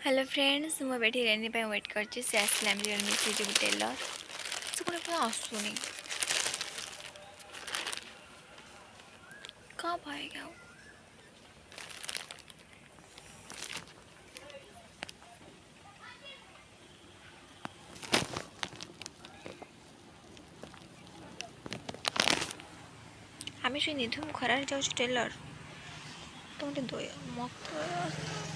Hello friends मु बैठी रेनी पे वेट करछि से आसला हम जन मिसी जो टेलर से कोन पे आसुनी कब आएगा वो? आमी शुई निधुम खरार जाऊ टेलर तो मते दो मत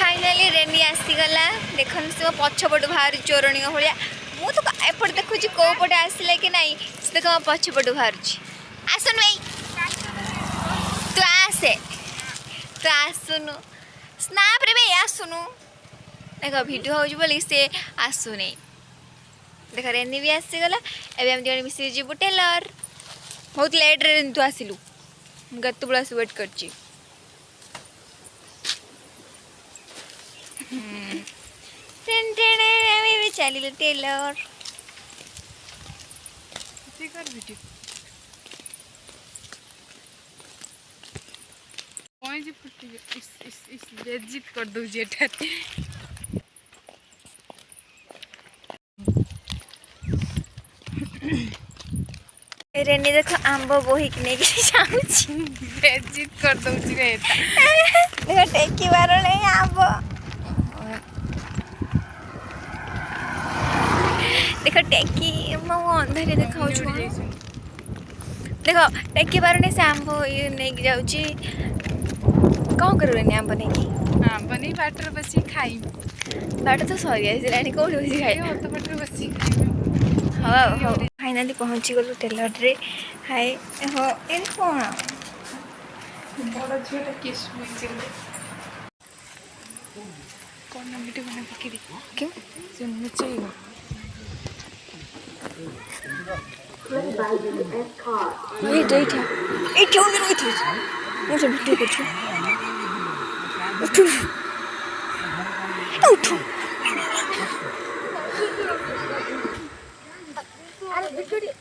फाइनली रेनी आसीगला देखन से पछपट बाहर चोरणी भाया मु तो एपट देखुची को पटे आसले कि नहीं से देख पछपट बाहर आसन भाई तू आसे तू आसुनु स्नैप रे भाई आसुनु देख वीडियो हो बोली से आसुनी देख रेनी भी आसीगला एबे हम जण मिसी जीवु टेलर बहुत लेट रे तू आसिलु गत बड़ा से वेट करची भी चली टेलर बेइज्जत कर दो जेठा रेनी देखो आंब बोहिक नहीं जाऊँ बेइज्जत कर दो देखो टेकी बार नहीं आंब देख टेकी मो अंधारे देखा देख टेकी बार नहीं से आंब ये नहीं जाऊँगी कौन करूँ आंब नहीं आंब नहीं बाटर बस खाई बाट तो सरी आसानी कौन बस खाई बाटर बस हाँ हाँ फाइनाली पहुँची गलु टेलर रे हाय हाँ ये कौन बड़ा झीटा किस कौन वीडियो बना पकड़ी क्यों सुन चाहिए ये डेट है ये क्यों नहीं हुई थी मुझे वीडियो कर उठो उठो अरे वीडियो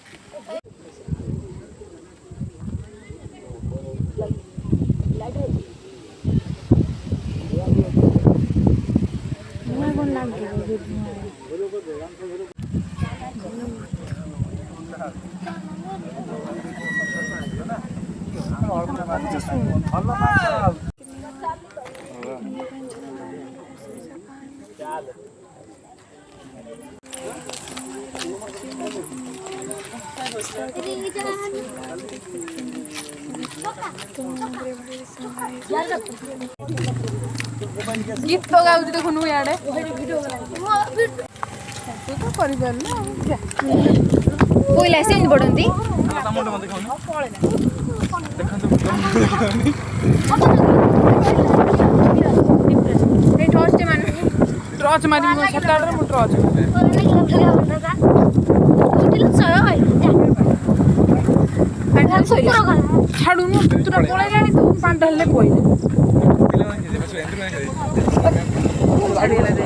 गीत तो गाउँ देखुन इे तू तो कर कोई से पड़ती टर्च मारी सप्ताह मु टर्च छाड़ू तू पलैला तू पांच कहले